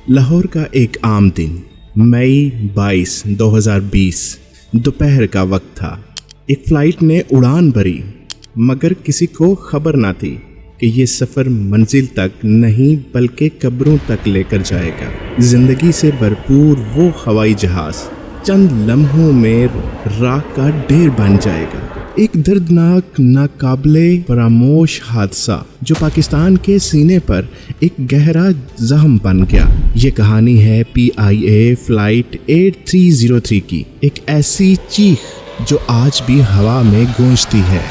लाहौर का एक आम दिन मई 22, 2020 दोपहर का वक्त था। एक फ़्लाइट ने उड़ान भरी, मगर किसी को खबर ना थी कि ये सफ़र मंजिल तक नहीं बल्कि कब्रों तक लेकर जाएगा। ज़िंदगी से भरपूर वो हवाई जहाज़ चंद लम्हों में राख का ढेर बन जाएगा। एक दर्दनाक नाकाबिले फरामोश हादसा जो पाकिस्तान के सीने पर एक गहरा जख्म बन गया। ये कहानी है PIA फ़्लाइट 8303 की, एक ऐसी चीख जो आज भी हवा में गूंजती है।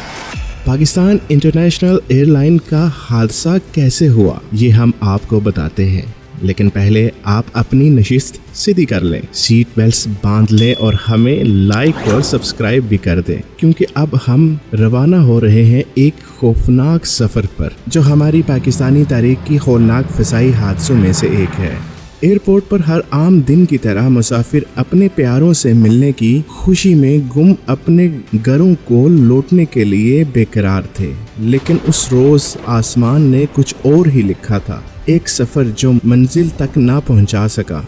पाकिस्तान इंटरनेशनल एयरलाइन का हादसा कैसे हुआ, ये हम आपको बताते हैं, लेकिन पहले आप अपनी नशिस्त सीधी कर लें, सीट बेल्ट्स बांध लें और हमें लाइक और सब्सक्राइब भी कर दें, क्योंकि अब हम रवाना हो रहे हैं एक खौफनाक सफ़र पर जो हमारी पाकिस्तानी तारीख की खौफनाक फ़िज़ाई हादसों में से एक है। एयरपोर्ट पर हर आम दिन की तरह मुसाफिर अपने प्यारों से मिलने की खुशी में गुम अपने घरों को लौटने के लिए बेकरार थे, लेकिन उस रोज़ आसमान ने कुछ और ही लिखा था। एक सफ़र जो मंजिल तक ना पहुंचा सका।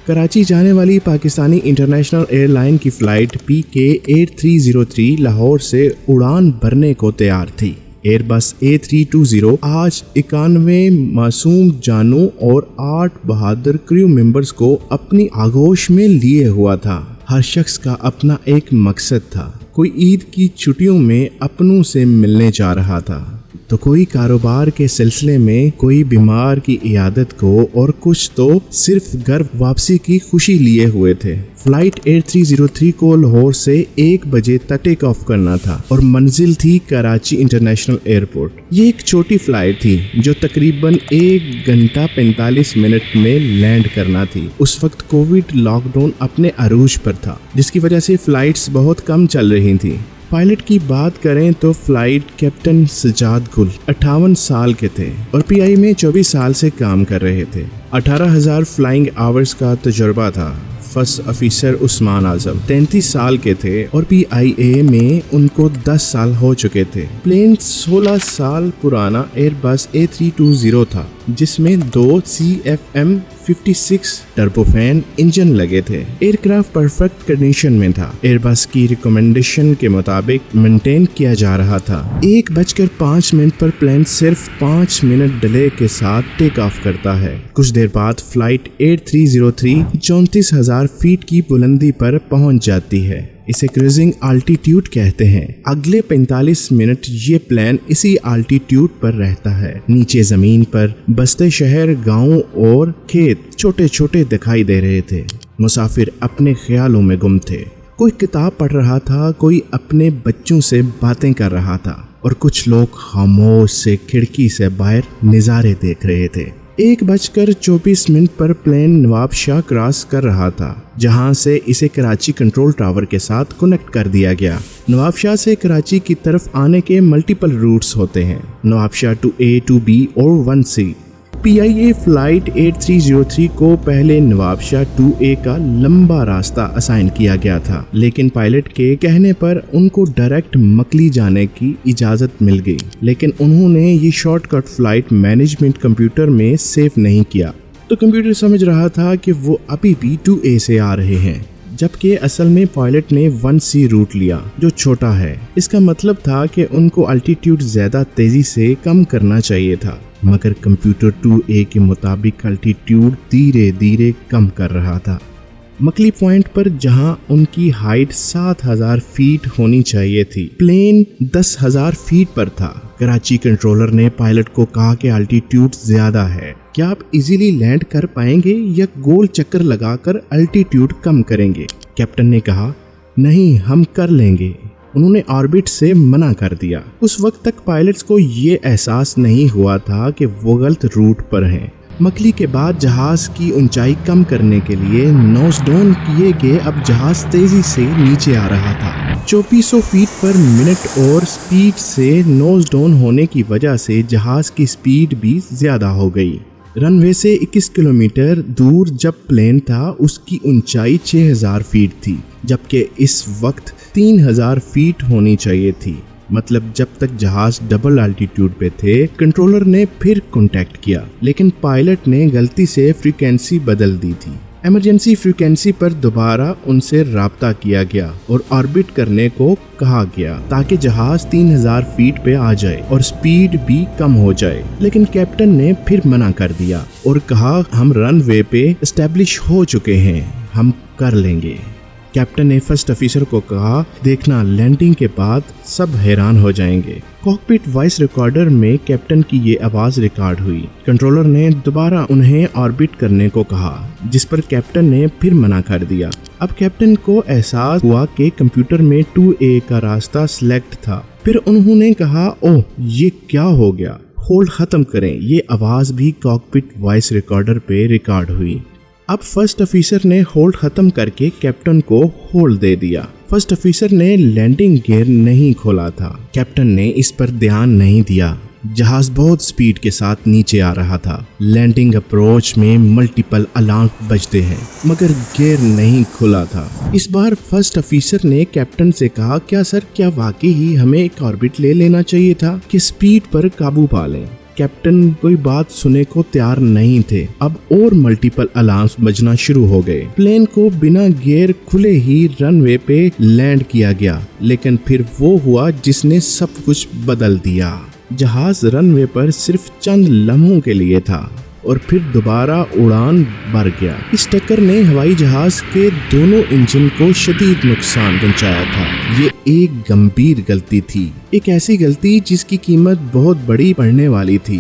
कराची जाने वाली पाकिस्तानी इंटरनेशनल एयरलाइन की फ़्लाइट PK 8303 लाहौर से उड़ान भरने को तैयार थी। एयरबस A320 आज 91 मासूम जानों और 8 बहादुर क्रू मेंबर्स को अपनी आगोश में लिए हुआ था। हर शख्स का अपना एक मकसद था। कोई ईद की छुट्टियों में अपनों से मिलने जा रहा था, तो कोई कारोबार के सिलसिले में, कोई बीमार की इयादत को, और कुछ तो सिर्फ घर वापसी की खुशी लिए हुए थे। फ़्लाइट 8303 को लाहौर से 1 बजे तक टेक ऑफ करना था और मंजिल थी कराची इंटरनेशनल एयरपोर्ट। ये एक छोटी फ़्लाइट थी जो तकरीबन 1 घंटा 45 मिनट में लैंड करना थी। उस वक्त कोविड लॉकडाउन अपने अरूज पर था, जिसकी वजह से फ़्लाइट्स बहुत कम चल रही थी। पायलट की बात करें तो फ़्लाइट कैप्टन सजाद गुल 58 साल के थे और PI में 24 साल से काम कर रहे थे। 18,000 फ्लाइंग आवर्स का तजुर्बा था। फर्स्ट ऑफिसर उस्मान आजम 33 साल के थे और PIA में उनको 10 साल हो चुके थे। प्लेन 16 साल पुराना एयरबस A320 था, जिसमें 2 CFM56 टर्बोफैन इंजन लगे थे। एयरक्राफ्ट परफेक्ट कंडीशन में था। एयरबस की रिकमेंडेशन के मुताबिक मेंटेन किया जा रहा था। 1:05 पर प्लेन सिर्फ 5 मिनट डिले के साथ टेक ऑफ करता है। कुछ देर बाद फ़्लाइट 8303 34,000 फीट की बुलंदी पर पहुंच जाती है। इसे क्रूजिंग आल्टीट्यूड कहते हैं। अगले 45 मिनट ये प्लेन इसी आल्टीट्यूड पर रहता है। नीचे जमीन पर बसते शहर, गांव और खेत छोटे छोटे दिखाई दे रहे थे। मुसाफिर अपने ख्यालों में गुम थे। कोई किताब पढ़ रहा था, कोई अपने बच्चों से बातें कर रहा था और कुछ लोग खामोश से खिड़की से बाहर नज़ारे देख रहे थे। 1:24 पर प्लेन नवाबशाह क्रॉस कर रहा था, जहां से इसे कराची कंट्रोल टावर के साथ कनेक्ट कर दिया गया। नवाबशाह से कराची की तरफ आने के मल्टीपल रूट्स होते हैं, नवाबशाह 2A, 2B और 1C। PIA फ़्लाइट 8303 को पहले नवाबशाह 2A का लंबा रास्ता असाइन किया गया था, लेकिन पायलट के कहने पर उनको डायरेक्ट मकली जाने की इजाज़त मिल गई। लेकिन उन्होंने ये शॉर्टकट फ़्लाइट मैनेजमेंट कंप्यूटर में सेव नहीं किया, तो कंप्यूटर समझ रहा था कि वो अभी भी 2A से आ रहे हैं, जबकि असल में पायलट ने 1C रूट लिया जो छोटा है। इसका मतलब था कि उनको अल्टीट्यूड ज़्यादा तेज़ी से कम करना चाहिए था, मगर कंप्यूटर 2A के मुताबिक अल्टीट्यूड धीरे धीरे कम कर रहा था। मकली पॉइंट पर जहां उनकी हाइट 7,000 फीट होनी चाहिए थी, प्लेन 10,000 फीट पर था। कराची कंट्रोलर ने पायलट को कहा कि अल्टीट्यूड ज़्यादा है, क्या आप इजीली लैंड कर पाएंगे या गोल चक्कर लगाकर अल्टीट्यूड कम करेंगे? कैप्टन ने कहा, नहीं, हम कर लेंगे। उन्होंने ऑर्बिट से मना कर दिया। उस वक्त तक पायलट्स को ये एहसास नहीं हुआ था कि वो गलत रूट पर हैं। मकली के बाद जहाज की ऊंचाई कम करने के लिए नोज डाउन किए गए। अब जहाज तेजी से नीचे आ रहा था। 2400 फीट पर मिनट और स्पीड से नोज डाउन होने की वजह से जहाज की स्पीड भी ज्यादा हो गई। रनवे से 21 किलोमीटर दूर जब प्लेन था, उसकी ऊंचाई 6000 फीट थी, जबकि इस वक्त 3000 फीट होनी चाहिए थी। मतलब जब तक जहाज डबल अल्टीट्यूड पे थे, कंट्रोलर ने फिर कांटेक्ट किया, लेकिन पायलट ने गलती से फ्रीक्वेंसी बदल दी थी। इमरजेंसी फ्रीक्वेंसी पर दोबारा उनसे राब्ता किया गया और ऑर्बिट करने को कहा गया ताकि जहाज 3000 फीट पे आ जाए और स्पीड भी कम हो जाए, लेकिन कैप्टन ने फिर मना कर दिया और कहा हम रनवे पे एस्टेब्लिश हो चुके हैं, हम कर लेंगे। कैप्टन ने फर्स्ट ऑफिसर को कहा, देखना लैंडिंग के बाद सब हैरान हो जाएंगे। कॉकपिट वॉइस रिकॉर्डर में कैप्टन की ये आवाज रिकॉर्ड हुई। कंट्रोलर ने दोबारा उन्हें ऑर्बिट करने को कहा, जिस पर कैप्टन ने फिर मना कर दिया। अब कैप्टन को एहसास हुआ कि कंप्यूटर में 2A का रास्ता सिलेक्ट था। फिर उन्होंने कहा, ओह ये क्या हो गया, होल्ड खत्म करें। ये आवाज भी कॉकपिट वॉइस रिकॉर्डर पे रिकॉर्ड हुई। अब फर्स्ट ऑफिसर ने होल्ड खत्म करके कैप्टन को होल्ड दे दिया। फर्स्ट ऑफिसर ने लैंडिंग गियर नहीं खोला था। कैप्टन ने इस पर ध्यान नहीं दिया। जहाज बहुत स्पीड के साथ नीचे आ रहा था। लैंडिंग अप्रोच में मल्टीपल अलार्म बजते हैं, मगर गियर नहीं खुला था। इस बार फर्स्ट ऑफिसर ने कैप्टन से कहा, क्या सर, क्या वाकई ही हमें एक ऑर्बिट ले लेना चाहिए था कि स्पीड पर काबू पा लें? कैप्टन कोई बात सुनने को तैयार नहीं थे। अब और मल्टीपल अलार्म्स बजना शुरू हो गए। प्लेन को बिना गियर खुले ही रनवे पे लैंड किया गया, लेकिन फिर वो हुआ जिसने सब कुछ बदल दिया। जहाज रनवे पर सिर्फ चंद लम्हों के लिए था और फिर दोबारा उड़ान भर गया। इस टक्कर ने हवाई जहाज के दोनों इंजन को शदीद नुकसान पहुंचाया था। ये एक गंभीर गलती थी, एक ऐसी गलती जिसकी कीमत बहुत बड़ी पड़ने वाली थी।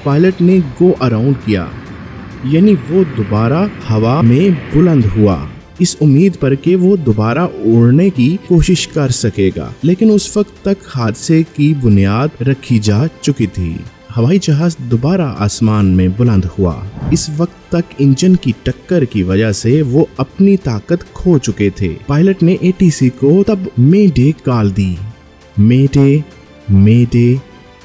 पायलट ने गो अराउंड किया, यानी वो दोबारा हवा में बुलंद हुआ, इस उम्मीद पर कि वो दोबारा उड़ने की कोशिश कर सकेगा, लेकिन उस वक्त तक हादसे की बुनियाद रखी जा चुकी थी। हवाई जहाज दोबारा आसमान में बुलंद हुआ। इस वक्त तक इंजन की टक्कर की वजह से वो अपनी ताकत खो चुके थे। पायलट ने ATC को तब मेडे कॉल दी। मेडे मेडे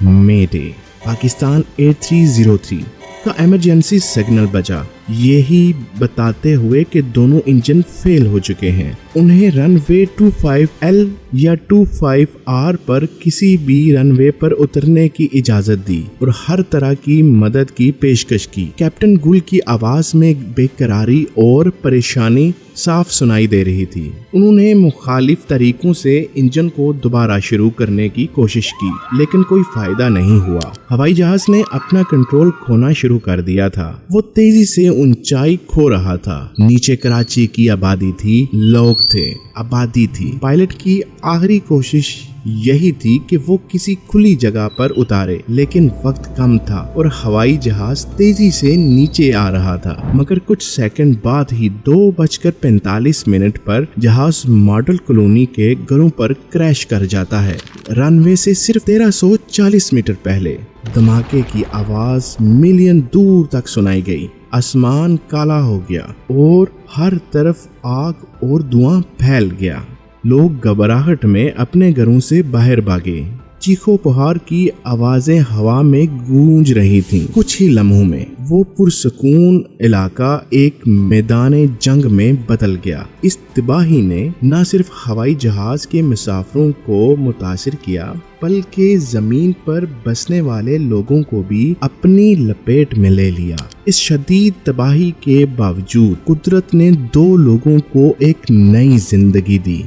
मेडे। पाकिस्तान 8303 का इमरजेंसी सिग्नल बजा, यही बताते हुए कि दोनों इंजन फेल हो चुके हैं। उन्हें रनवे 25L या 25R पर किसी भी रनवे पर उतरने की इजाजत दी और हर तरह की मदद की पेशकश की। कैप्टन गुल की आवाज में बेकरारी और परेशानी साफ सुनाई दे रही थी। उन्होंने मुखालिफ तरीकों से इंजन को दोबारा शुरू करने की कोशिश की, लेकिन कोई फायदा नहीं हुआ। हवाई जहाज ने अपना कंट्रोल खोना शुरू कर दिया था। वो तेजी से ऊंचाई खो रहा था। नीचे कराची की आबादी थी, लोग थे, आबादी थी। पायलट की आखिरी कोशिश यही थी कि वो किसी खुली जगह पर उतारे, लेकिन वक्त कम था और हवाई जहाज तेजी से नीचे आ रहा था। मगर कुछ सेकंड बाद ही 2:45 पर जहाज मॉडल कॉलोनी के घरों पर क्रैश कर जाता है। रनवे से सिर्फ 1340 मीटर पहले धमाके की आवाज मिलियन दूर तक सुनाई गई। आसमान काला हो गया और हर तरफ आग और धुआं फैल गया। लोग घबराहट में अपने घरों से बाहर भागे। चीखों पुकार की आवाजें हवा में गूंज रही थीं। कुछ ही लम्हों में वो पुरसकून इलाका एक मैदान जंग में बदल गया। इस तबाही ने न सिर्फ हवाई जहाज के मुसाफिरों को मुतासिर किया, बल्कि जमीन पर बसने वाले लोगों को भी अपनी लपेट में ले लिया। इस शदीद तबाही के बावजूद कुदरत ने 2 लोगों को एक नई जिंदगी दी।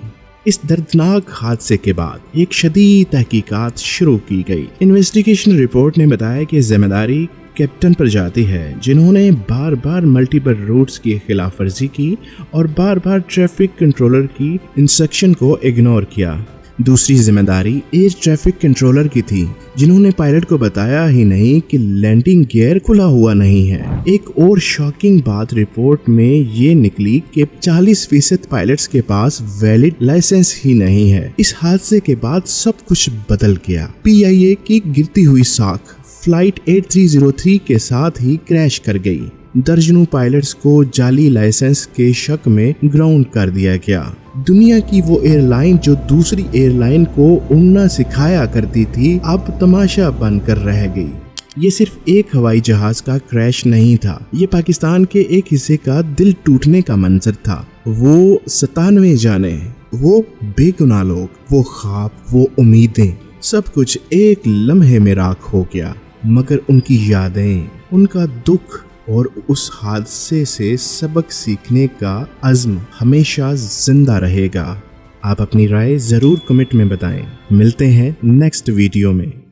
इस दर्दनाक हादसे के बाद एक शदीद तहकीकात शुरू की गई। इन्वेस्टिगेशन रिपोर्ट ने बताया कि जिम्मेदारी कैप्टन पर जाती है, जिन्होंने बार बार मल्टीपल रूट्स की खिलाफ वर्जी की और बार बार ट्रैफिक कंट्रोलर की इंस्ट्रक्शन को इग्नोर किया। दूसरी जिम्मेदारी एयर ट्रैफिक कंट्रोलर की थी, जिन्होंने पायलट को बताया ही नहीं कि लैंडिंग गियर खुला हुआ नहीं है। एक और शॉकिंग बात रिपोर्ट में ये निकली कि 40% पायलट्स के पास वैलिड लाइसेंस ही नहीं है। इस हादसे के बाद सब कुछ बदल गया। PIA की गिरती हुई साख फ्लाइट 8303 के साथ ही क्रैश कर गई। दर्जनों पायलट्स को जाली लाइसेंस के शक में ग्राउंड कर दिया गया। दुनिया की वो एयरलाइन जो दूसरी एयरलाइन को उड़ना सिखाया करती थी, अब तमाशा बनकर रह गई। ये सिर्फ एक हवाई जहाज का क्रैश नहीं था, ये पाकिस्तान के एक हिस्से का दिल टूटने का मंजर था। वो 97 जाने, वो बेगुनाह लोग, वो ख्वाब, वो उम्मीदें, सब कुछ एक लम्हे में राख हो गया, मगर उनकी यादें, उनका दुख और उस हादसे से सबक सीखने का अज़्म हमेशा जिंदा रहेगा। आप अपनी राय ज़रूर कमेंट में बताएं। मिलते हैं नेक्स्ट वीडियो में।